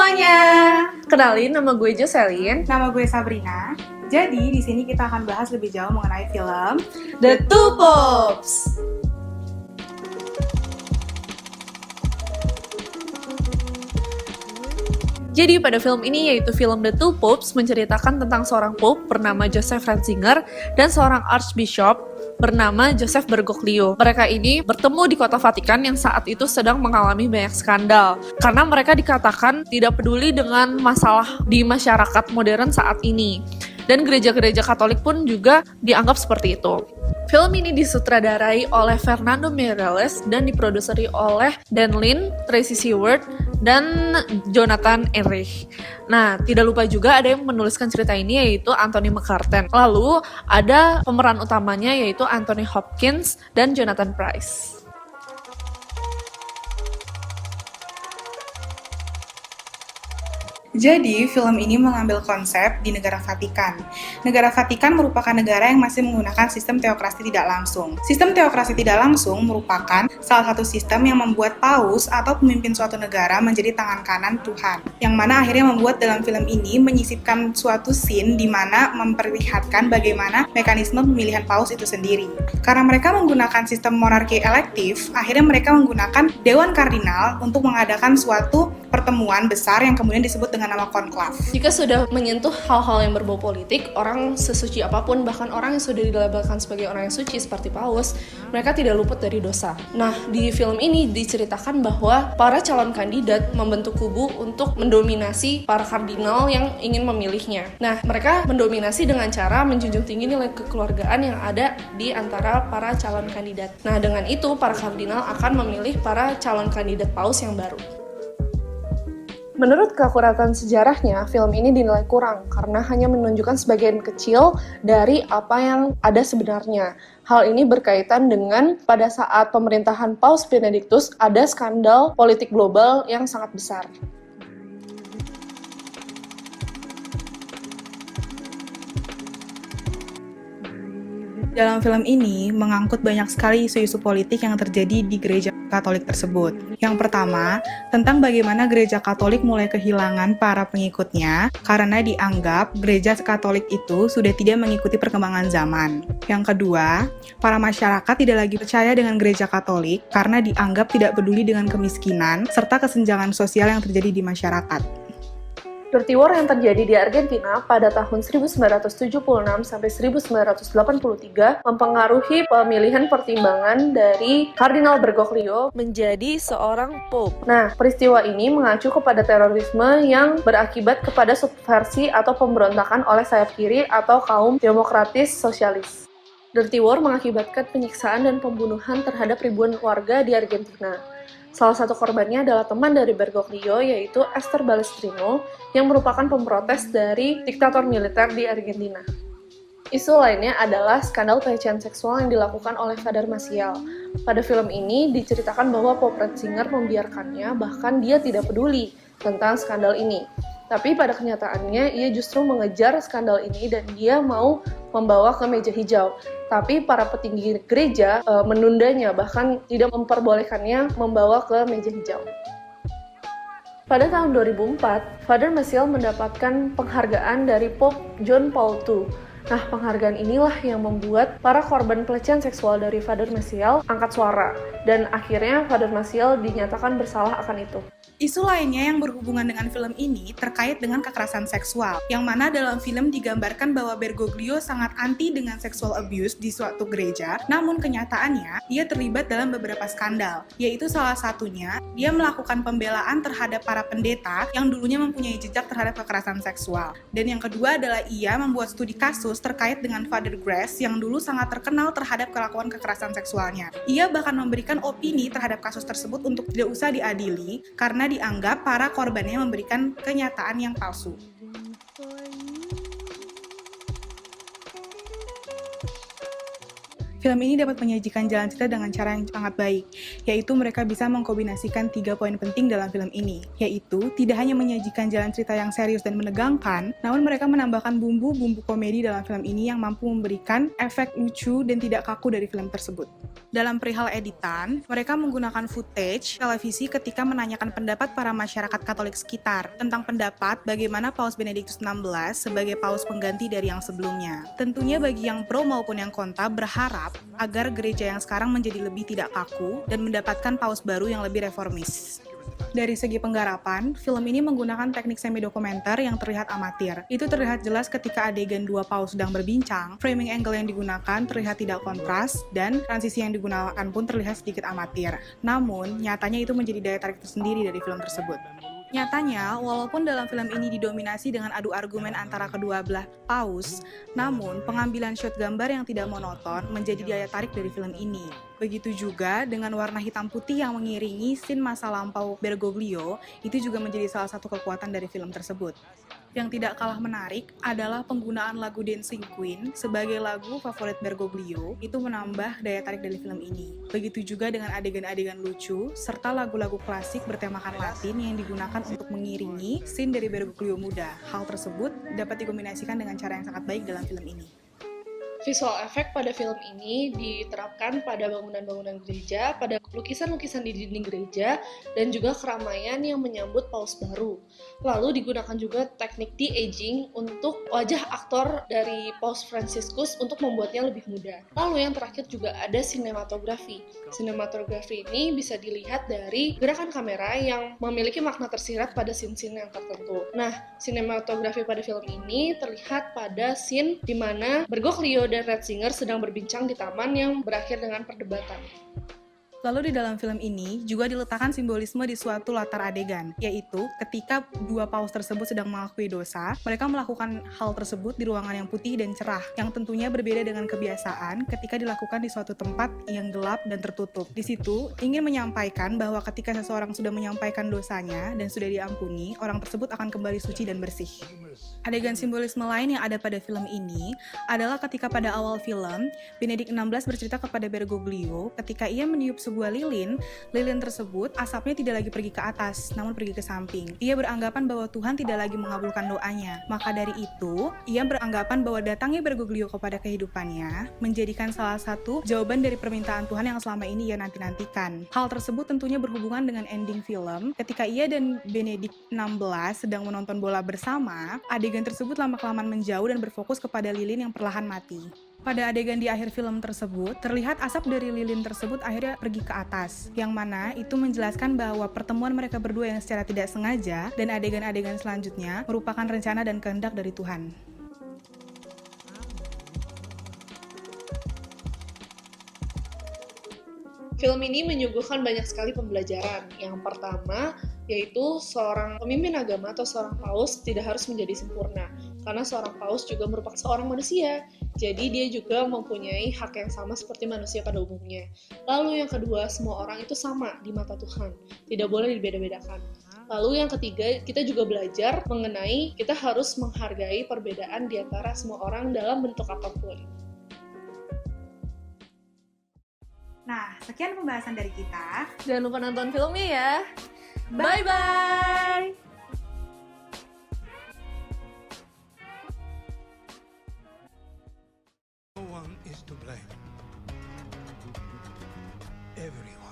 semuanya. Kenalin, nama gue Jocelyn. Nama gue Sabrina. Jadi di sini kita akan bahas lebih jauh mengenai film The Two Popes. Jadi pada film ini, yaitu film The Two Popes, menceritakan tentang seorang pope bernama Joseph Ratzinger dan seorang archbishop bernama Joseph Bergoglio. Mereka ini bertemu di kota Vatikan yang saat itu sedang mengalami banyak skandal karena mereka dikatakan tidak peduli dengan masalah di masyarakat modern saat ini. Dan gereja-gereja Katolik pun juga dianggap seperti itu. Film ini disutradarai oleh Fernando Meirelles dan diproduseri oleh Dan Lin, Tracy Stewart, dan Jonathan Erich. Nah, tidak lupa juga ada yang menuliskan cerita ini, yaitu Anthony McCarten. Lalu ada pemeran utamanya, yaitu Anthony Hopkins dan Jonathan Pryce. Jadi, film ini mengambil konsep di negara Vatikan. Negara Vatikan merupakan negara yang masih menggunakan sistem teokrasi tidak langsung. Sistem teokrasi tidak langsung merupakan salah satu sistem yang membuat paus atau pemimpin suatu negara menjadi tangan kanan Tuhan. Yang mana akhirnya membuat dalam film ini menyisipkan suatu scene di mana memperlihatkan bagaimana mekanisme pemilihan paus itu sendiri. Karena mereka menggunakan sistem monarki elektif, akhirnya mereka menggunakan Dewan Kardinal untuk mengadakan suatu pertemuan besar yang kemudian disebut dengan nama konklav. Jika sudah menyentuh hal-hal yang berbau politik, orang sesuci apapun, bahkan orang yang sudah dilabelkan sebagai orang yang suci seperti paus, mereka tidak luput dari dosa. Nah, di film ini diceritakan bahwa para calon kandidat membentuk kubu untuk mendominasi para kardinal yang ingin memilihnya. Nah, mereka mendominasi dengan cara menjunjung tinggi nilai kekeluargaan yang ada di antara para calon kandidat. Nah, dengan itu para kardinal akan memilih para calon kandidat paus yang baru. Menurut keakuratan sejarahnya, film ini dinilai kurang karena hanya menunjukkan sebagian kecil dari apa yang ada sebenarnya. Hal ini berkaitan dengan pada saat pemerintahan Paus Benedictus ada skandal politik global yang sangat besar. Dalam film ini mengangkut banyak sekali isu-isu politik yang terjadi di gereja Katolik tersebut. Yang pertama, tentang bagaimana gereja Katolik mulai kehilangan para pengikutnya karena dianggap gereja Katolik itu sudah tidak mengikuti perkembangan zaman. Yang kedua, para masyarakat tidak lagi percaya dengan gereja Katolik karena dianggap tidak peduli dengan kemiskinan serta kesenjangan sosial yang terjadi di masyarakat. Dirty War yang terjadi di Argentina pada tahun 1976 sampai 1983 mempengaruhi pemilihan pertimbangan dari Kardinal Bergoglio menjadi seorang pope. Nah, peristiwa ini mengacu kepada terorisme yang berakibat kepada subversi atau pemberontakan oleh sayap kiri atau kaum demokratis sosialis. Dirty War mengakibatkan penyiksaan dan pembunuhan terhadap ribuan warga di Argentina. Salah satu korbannya adalah teman dari Bergoglio, yaitu Esther Balestrino, yang merupakan pemprotes dari diktator militer di Argentina. Isu lainnya adalah skandal pelecehan seksual yang dilakukan oleh Father Maciel. Pada film ini diceritakan bahwa Pope Ratzinger membiarkannya, bahkan dia tidak peduli tentang skandal ini. Tapi pada kenyataannya, ia justru mengejar skandal ini dan dia mau membawa ke meja hijau. Tapi para petinggi gereja menundanya, bahkan tidak memperbolehkannya membawa ke meja hijau. Pada tahun 2004, Father Maciel mendapatkan penghargaan dari Pope John Paul II. Nah, penghargaan inilah yang membuat para korban pelecehan seksual dari Father Maciel angkat suara, dan akhirnya Father Maciel dinyatakan bersalah akan itu. Isu lainnya yang berhubungan dengan film ini terkait dengan kekerasan seksual, yang mana dalam film digambarkan bahwa Bergoglio sangat anti dengan sexual abuse di suatu gereja, namun kenyataannya ia terlibat dalam beberapa skandal, yaitu salah satunya dia melakukan pembelaan terhadap para pendeta yang dulunya mempunyai jejak terhadap kekerasan seksual. Dan yang kedua adalah ia membuat studi kasus terkait dengan Father Grace yang dulu sangat terkenal terhadap kelakuan kekerasan seksualnya. Ia bahkan memberikan opini terhadap kasus tersebut untuk tidak usah diadili karena dianggap para korbannya memberikan kenyataan yang palsu. Film ini dapat menyajikan jalan cerita dengan cara yang sangat baik, yaitu mereka bisa mengkombinasikan 3 poin penting dalam film ini, yaitu tidak hanya menyajikan jalan cerita yang serius dan menegangkan, namun mereka menambahkan bumbu-bumbu komedi dalam film ini yang mampu memberikan efek lucu dan tidak kaku dari film tersebut. Dalam perihal editan, mereka menggunakan footage televisi ketika menanyakan pendapat para masyarakat Katolik sekitar tentang pendapat bagaimana Paus Benediktus XVI sebagai paus pengganti dari yang sebelumnya. Tentunya bagi yang pro maupun yang kontra berharap agar gereja yang sekarang menjadi lebih tidak kaku dan mendapatkan paus baru yang lebih reformis. Dari segi penggarapan, film ini menggunakan teknik semi-dokumenter yang terlihat amatir. Itu terlihat jelas ketika adegan dua paus sedang berbincang, framing angle yang digunakan terlihat tidak kontras, dan transisi yang digunakan pun terlihat sedikit amatir. Namun, nyatanya itu menjadi daya tarik tersendiri dari film tersebut. Nyatanya, walaupun dalam film ini didominasi dengan adu argumen antara kedua belah paus, namun pengambilan shot gambar yang tidak monoton menjadi daya tarik dari film ini. Begitu juga dengan warna hitam putih yang mengiringi scene masa lampau Bergoglio, itu juga menjadi salah satu kekuatan dari film tersebut. Yang tidak kalah menarik adalah penggunaan lagu Dancing Queen sebagai lagu favorit Bergoglio, itu menambah daya tarik dari film ini. Begitu juga dengan adegan-adegan lucu, serta lagu-lagu klasik bertemakan Latin yang digunakan untuk mengiringi scene dari Bergoglio muda. Hal tersebut dapat dikombinasikan dengan cara yang sangat baik dalam film ini. Visual effect pada film ini diterapkan pada bangunan-bangunan gereja, pada lukisan-lukisan di dinding gereja, dan juga keramaian yang menyambut paus baru. Lalu digunakan juga teknik de-aging untuk wajah aktor dari Paus Franciscus untuk membuatnya lebih muda. Lalu yang terakhir juga ada sinematografi. Sinematografi ini bisa dilihat dari gerakan kamera yang memiliki makna tersirat pada scene-scene yang tertentu. Nah, sinematografi pada film ini terlihat pada scene di mana Bergoglio dan Ratzinger sedang berbincang di taman yang berakhir dengan perdebatan. Lalu di dalam film ini juga diletakkan simbolisme di suatu latar adegan, yaitu ketika dua paus tersebut sedang mengakui dosa, mereka melakukan hal tersebut di ruangan yang putih dan cerah, yang tentunya berbeda dengan kebiasaan ketika dilakukan di suatu tempat yang gelap dan tertutup. Di situ ingin menyampaikan bahwa ketika seseorang sudah menyampaikan dosanya dan sudah diampuni, orang tersebut akan kembali suci dan bersih. Adegan simbolisme lain yang ada pada film ini adalah ketika pada awal film, Benedict XVI bercerita kepada Bergoglio ketika ia meniup sebuah lilin tersebut asapnya tidak lagi pergi ke atas, namun pergi ke samping. Ia beranggapan bahwa Tuhan tidak lagi mengabulkan doanya. Maka dari itu, ia beranggapan bahwa datangnya Bergoglio kepada kehidupannya menjadikan salah satu jawaban dari permintaan Tuhan yang selama ini ia nanti-nantikan. Hal tersebut tentunya berhubungan dengan ending film. Ketika ia dan Benedict XVI sedang menonton bola bersama, adegan tersebut lama-kelamaan menjauh dan berfokus kepada lilin yang perlahan mati. Pada adegan di akhir film tersebut, terlihat asap dari lilin tersebut akhirnya pergi ke atas, yang mana itu menjelaskan bahwa pertemuan mereka berdua yang secara tidak sengaja dan adegan-adegan selanjutnya merupakan rencana dan kehendak dari Tuhan. Film ini menyuguhkan banyak sekali pembelajaran. Yang pertama, yaitu seorang pemimpin agama atau seorang paus tidak harus menjadi sempurna, karena seorang paus juga merupakan seorang manusia, jadi dia juga mempunyai hak yang sama seperti manusia pada umumnya. Lalu yang kedua, semua orang itu sama di mata Tuhan, tidak boleh dibeda-bedakan. Lalu yang ketiga, kita juga belajar mengenai kita harus menghargai perbedaan di antara semua orang dalam bentuk apapun. Nah, sekian pembahasan dari kita. Jangan lupa nonton filmnya ya. Bye-bye! No one is to blame. Everyone.